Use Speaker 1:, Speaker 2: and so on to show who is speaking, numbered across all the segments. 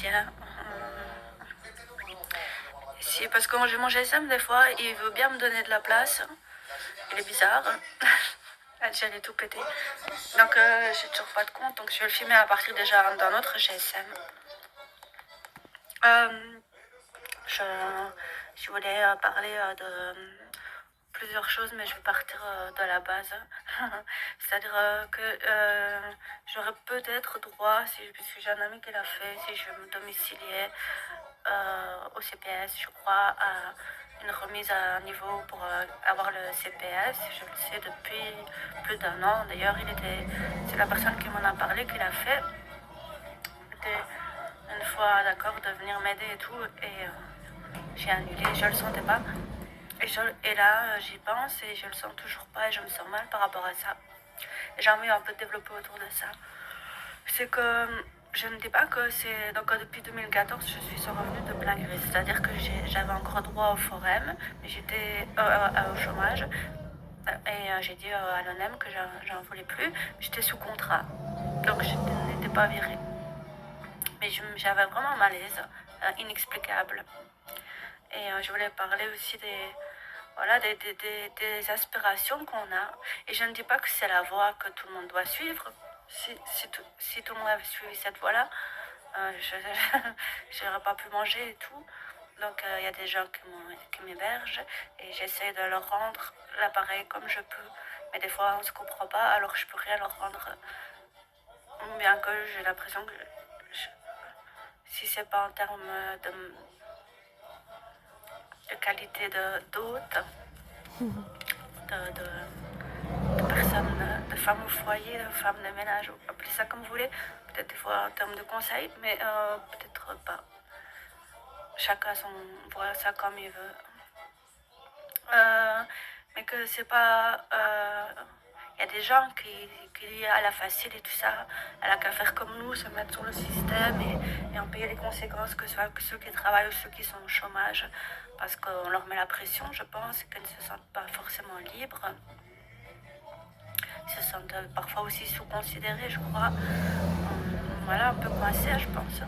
Speaker 1: bien. Si, parce que j'ai mon GSM, des fois, il veut bien me donner de la place. Il est bizarre. J'allais tout péter. Donc, j'ai toujours pas de compte. Donc, je vais le filmer à partir déjà d'un autre GSM. Je voulais parler de plusieurs choses, mais je vais partir de la base. C'est-à-dire que j'aurais peut-être droit, puisque j'ai un ami qui l'a fait, si je me domiciliais au CPS, je crois, à une remise à niveau pour avoir le CPS. Je le sais depuis plus d'un an. D'ailleurs, c'est la personne qui m'en a parlé qui l'a fait. Il était une fois d'accord de venir m'aider et tout, et j'ai annulé, je le sentais pas. Et là, j'y pense et je le sens toujours pas et je me sens mal par rapport à ça. Et j'ai envie un peu de développer autour de ça. C'est que je ne dis pas que c'est... Donc depuis 2014, je suis sans revenu de plein gré. C'est-à-dire que j'avais encore droit au forum, mais j'étais au chômage. Et j'ai dit à l'ONEM que j'en voulais plus. J'étais sous contrat, donc je n'étais pas virée. Mais j'avais vraiment un malaise inexplicable. Et je voulais parler aussi des aspirations qu'on a. Et je ne dis pas que c'est la voie que tout le monde doit suivre. Si tout le monde avait suivi cette voie-là, je n'aurais pas pu manger et tout. Donc il y a des gens qui m'hébergent et j'essaie de leur rendre l'appareil comme je peux. Mais des fois on ne se comprend pas, alors je peux rien leur rendre. Bien que j'ai l'impression que si c'est pas en termes de qualité d'hôte, de personnes, de femmes au foyer, de femmes de ménage, appelez ça comme vous voulez, peut-être des fois en termes de conseils, mais peut-être pas. Chacun voit ça comme il veut. Mais que c'est pas... Il y a des gens qui à la facile et tout ça, elle a qu'à faire comme nous, se mettre sur le système et en payer les conséquences, que ce soit ceux qui travaillent ou ceux qui sont au chômage, parce qu'on leur met la pression, je pense, qu'elles ne se sentent pas forcément libres. Ils se sentent parfois aussi sous-considérés, je crois. Voilà, un peu coincés, je pense.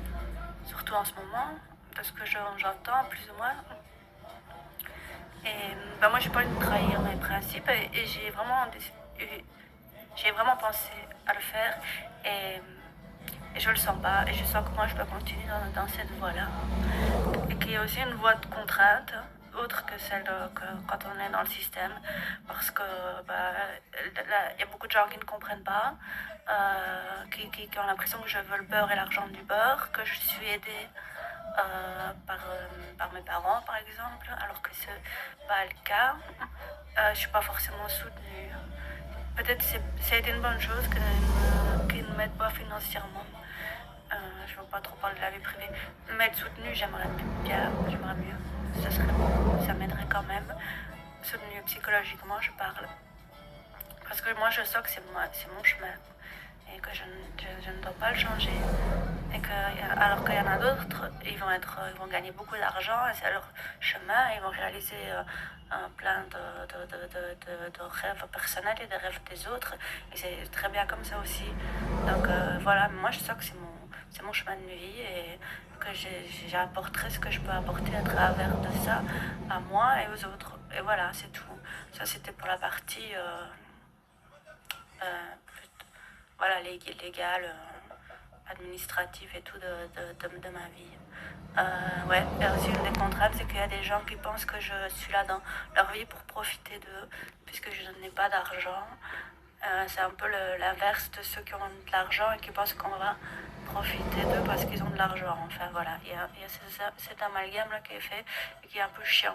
Speaker 1: Surtout en ce moment, de ce que j'entends, plus ou moins. Et moi, j'ai pas envie de trahir mes principes et j'ai vraiment pensé à le faire et je le sens pas et je sens que moi je peux continuer dans cette voie-là et qu'il y a aussi une voie de contrainte autre que celle quand on est dans le système parce que il y a beaucoup de gens qui ne comprennent pas, qui ont l'impression que je veux le beurre et l'argent du beurre, que je suis aidée par mes parents par exemple, alors que c'est pas le cas. Je suis pas forcément soutenue. Peut-être ça a été une bonne chose qu'ils ne m'aident pas financièrement. Je ne veux pas trop parler de la vie privée. M'être soutenue, j'aimerais mieux. Ça m'aiderait quand même. Soutenue psychologiquement, je parle. Parce que moi, je sens que c'est mon chemin. Et que je ne dois pas le changer. Alors qu'il y en a d'autres, ils vont gagner beaucoup d'argent, et c'est leur chemin, ils vont réaliser plein de rêves personnels et de rêves des autres. Et c'est très bien comme ça aussi. Donc voilà, moi je sens que c'est mon chemin de vie et que j'apporterai ce que je peux apporter à travers de ça à moi et aux autres. Et voilà, c'est tout. Ça c'était pour la partie voilà, légale, administrative et tout de ma vie. Ouais, et aussi une des contraintes, c'est qu'il y a des gens qui pensent que je suis là dans leur vie pour profiter d'eux, puisque je n'ai pas d'argent. C'est un peu l'inverse de ceux qui ont de l'argent et qui pensent qu'on va profiter d'eux parce qu'ils ont de l'argent. Enfin voilà, il y a cet amalgame là qui est fait et qui est un peu chiant.